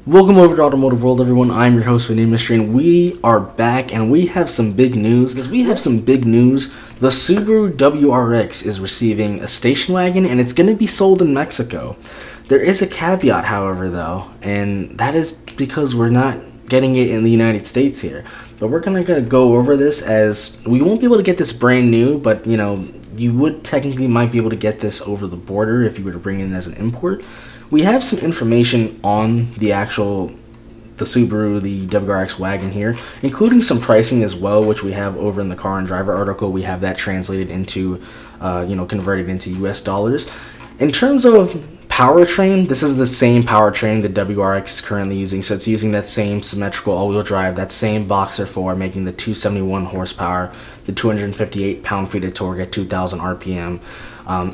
Welcome over to Automotive World, everyone. I'm your host, Vinny Mystery, and we are back, and we have some big news. The Subaru WRX is receiving a station wagon, and it's going to be sold in Mexico. There is a caveat, however, though, and that is because we're not getting it in the United States here. But we're going to go over this, as we won't be able to get this brand new, but, you would technically might be able to get this over the border if you were to bring it in as an import. We have some information on the Subaru, the WRX wagon here, including some pricing as well, which we have over in the Car and Driver article. We have that translated into, converted into US dollars. In terms of powertrain, this is the same powertrain the WRX is currently using, so it's using that same symmetrical all-wheel drive, that same boxer 4, making the 271 horsepower, the 258 pound-feet of torque at 2,000 RPM.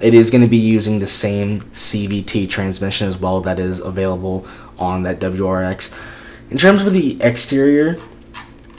It is going to be using the same CVT transmission as well that is available on that WRX. In terms of the exterior,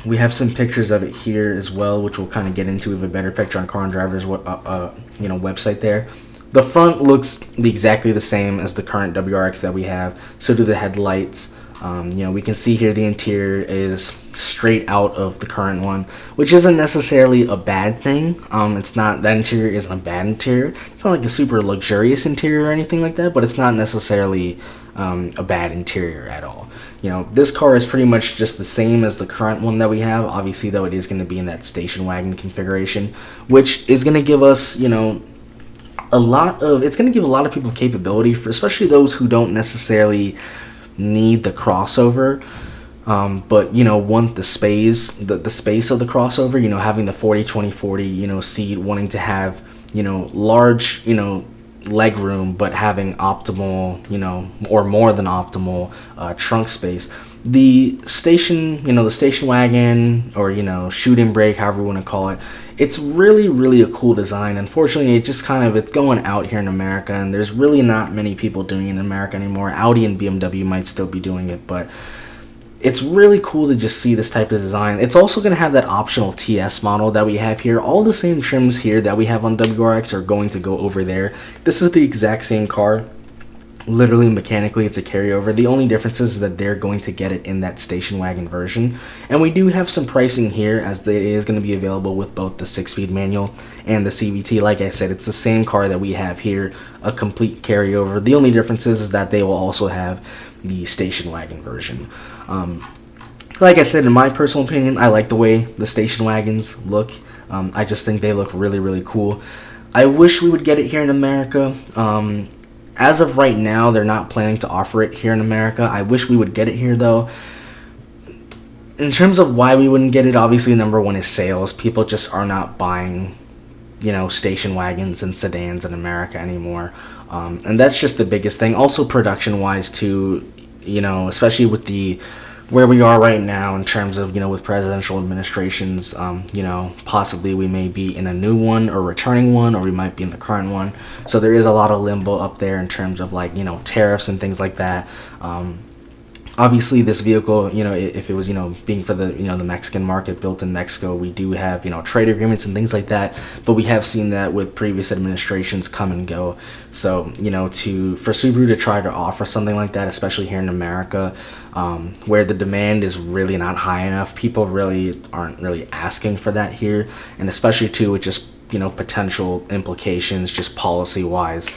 we have some pictures of it here as well, which we'll kind of get into with a better picture on Car and Driver's website there. The front looks exactly the same as the current WRX that we have. So do the headlights. We can see here the interior is straight out of the current one, which isn't necessarily a bad thing. That interior isn't a bad interior. It's not like a super luxurious interior or anything like that, but it's not necessarily a bad interior at all. This car is pretty much just the same as the current one that we have. Obviously, though, it is going to be in that station wagon configuration, which is going to give us, it's going to give a lot of people capability, for especially those who don't necessarily need the crossover, but want the space of the crossover, having the 40-20-40 seat, wanting to have large leg room, but having optimal or more than optimal trunk space. The station wagon, or shooting brake, however you want to call it, it's really a cool design. Unfortunately, it's going out here in America, and there's really not many people doing it in America anymore. Audi and BMW might still be doing it, but it's really cool to just see this type of design. It's also going to have that optional TS model that we have here. All the same trims here that we have on WRX are going to go over there. This is the exact same car. Literally, mechanically, it's a carryover. The only difference is that they're going to get it in that station wagon version. And we do have some pricing here, as it is going to be available with both the 6-speed manual and the CVT. Like I said, it's the same car that we have here, a complete carryover. The only difference is that they will also have the station wagon version. Like I said, in my personal opinion, I like the way the station wagons look. I just think they look really cool. I wish we would get it here in America. As of right now, they're not planning to offer it here in America. I wish we would get it here, though. In terms of why we wouldn't get it, obviously, number one is sales. People just are not buying, station wagons and sedans in America anymore. And that's just the biggest thing. Also, production-wise, too, especially with where we are right now in terms of, with presidential administrations, possibly we may be in a new one or returning one, or we might be in the current one. So there is a lot of limbo up there in terms of tariffs and things like that. Obviously, this vehicle, if it was, being for the, the Mexican market, built in Mexico, we do have, trade agreements and things like that. But we have seen that with previous administrations come and go. So, for Subaru to try to offer something like that, especially here in America, where the demand is really not high enough, people really aren't really asking for that here. And especially, too, with just potential implications just policy-wise,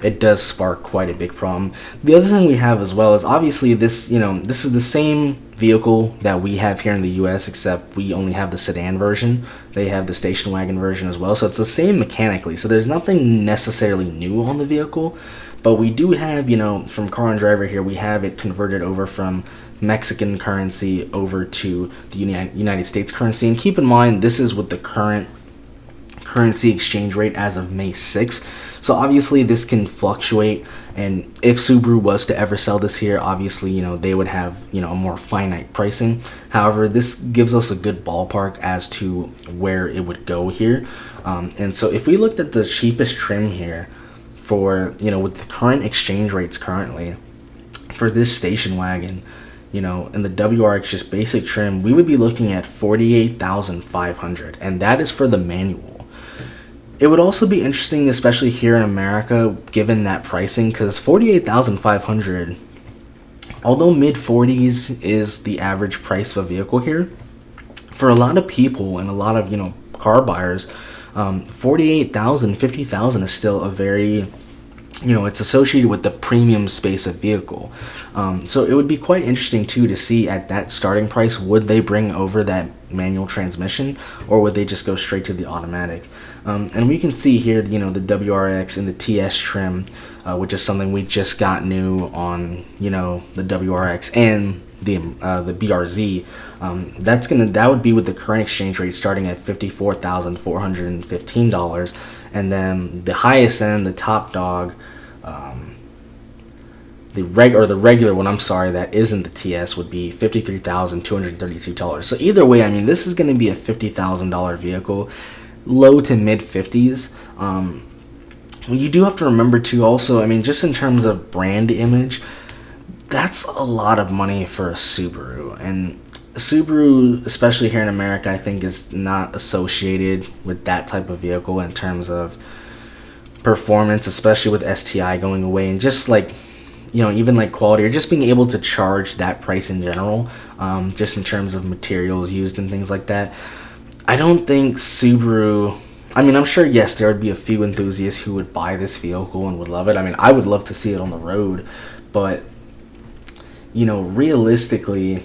it does spark quite a big problem. The other thing we have as well is, obviously, this is the same vehicle that we have here in the US, except we only have the sedan version. They have the station wagon version as well, so it's the same mechanically. So there's nothing necessarily new on the vehicle, but we do have, from Car and Driver here, we have it converted over from Mexican currency over to the United States currency. And keep in mind, this is with the current currency exchange rate as of May 6th. So obviously this can fluctuate, and if Subaru was to ever sell this here, obviously they would have a more finite pricing. However, this gives us a good ballpark as to where it would go here. And so if we looked at the cheapest trim here for with the current exchange rates currently for this station wagon, in the WRX just basic trim, we would be looking at $48,500, and that is for the manual. It would also be interesting, especially here in America, given that pricing, because $48,500 although mid 40s is the average price of a vehicle here, for a lot of people and a lot of, car buyers, 48,000, 50,000 is still a very, it's associated with the premium space of vehicle. So it would be quite interesting too to see at that starting price, would they bring over that manual transmission, or would they just go straight to the automatic? And we can see here, the WRX and the TS trim, which is something we just got new on, the WRX and the BRZ. That would be with the current exchange rate starting at $54,415, and then the highest end, the top dog, the regular one, I'm sorry, that isn't the TS, would be $53,232. So either way, I mean, this is going to be a $50,000 vehicle, low to mid 50s. You do have to remember too, also, I mean, just in terms of brand image, that's a lot of money for a Subaru. And Subaru, especially here in America, I think is not associated with that type of vehicle in terms of performance, especially with STI going away, and just like, even like quality, or just being able to charge that price in general, just in terms of materials used and things like that. I don't think Subaru, I mean, I'm sure, yes, there would be a few enthusiasts who would buy this vehicle and would love it. I mean, I would love to see it on the road, but realistically,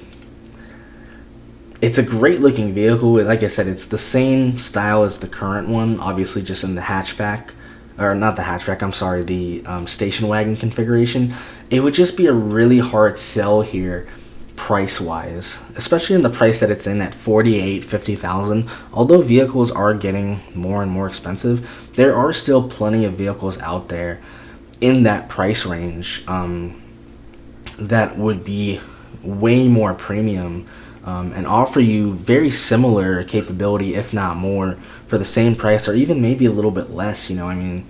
it's a great looking vehicle. Like I said, it's the same style as the current one, obviously just in the hatchback, or not the hatchback, I'm sorry, the station wagon configuration. It would just be a really hard sell here price wise, especially in the price that it's in at 48, 50,000. Although vehicles are getting more and more expensive, there are still plenty of vehicles out there in that price range that would be way more premium and offer you very similar capability, if not more, for the same price, or even maybe a little bit less. I mean,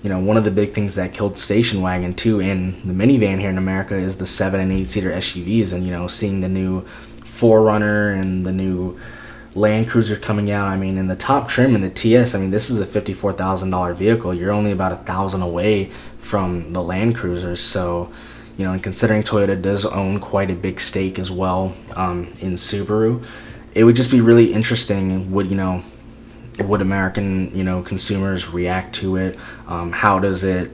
one of the big things that killed station wagon too in the minivan here in America is the 7 and 8 seater SUVs, and seeing the new 4Runner and the new Land Cruiser coming out. I mean, in the top trim in the TS, I mean, this is a $54,000 vehicle. You're only about $1,000 away from the Land Cruisers. So, and considering Toyota does own quite a big stake as well in Subaru, it would just be really interesting. Would American consumers react to it? How does it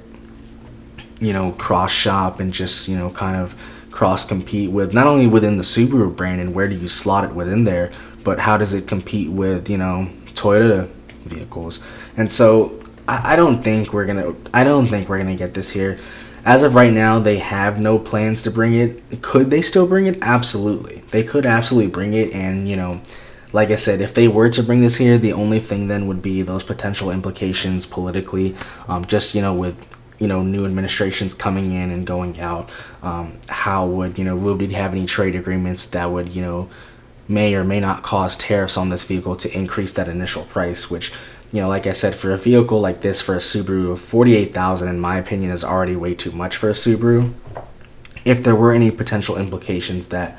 cross shop and just kind of cross compete with, not only within the Subaru brand and where do you slot it within there, but how does it compete with Toyota vehicles? And so I don't think we're gonna get this here. As of right now, they have no plans to bring it. Could they still bring it? Absolutely. They could absolutely bring it, and like I said, if they were to bring this here, the only thing then would be those potential implications politically, just with new administrations coming in and going out. How would we have any trade agreements that would may or may not cause tariffs on this vehicle to increase that initial price, which like I said, for a vehicle like this, for a Subaru, 48,000 in my opinion is already way too much for a Subaru. If there were any potential implications that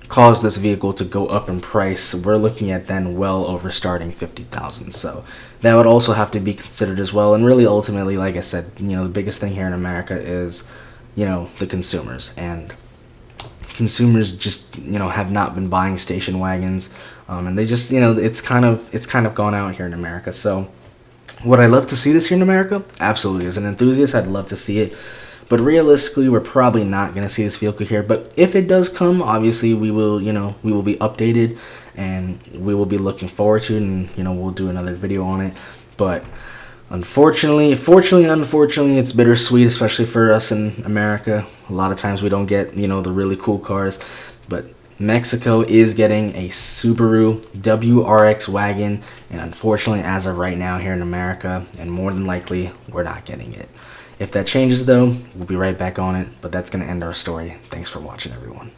cause this vehicle to go up in price, we're looking at then well over starting 50,000. So that would also have to be considered as well. And really, ultimately, like I said, the biggest thing here in America is the consumers, and consumers just have not been buying station wagons, and they just it's kind of gone out here in America. So would I love to see this here in America? Absolutely. As an enthusiast, I'd love to see it. But realistically, we're probably not going to see this vehicle here. But if it does come, obviously we will be updated, and we will be looking forward to it, and we'll do another video on it. But unfortunately, it's bittersweet, especially for us in America. A lot of times we don't get the really cool cars, but Mexico is getting a Subaru WRX wagon, and unfortunately, as of right now here in America, and more than likely, we're not getting it. If that changes though, we'll be right back on it, but that's going to end our story. Thanks for watching, everyone.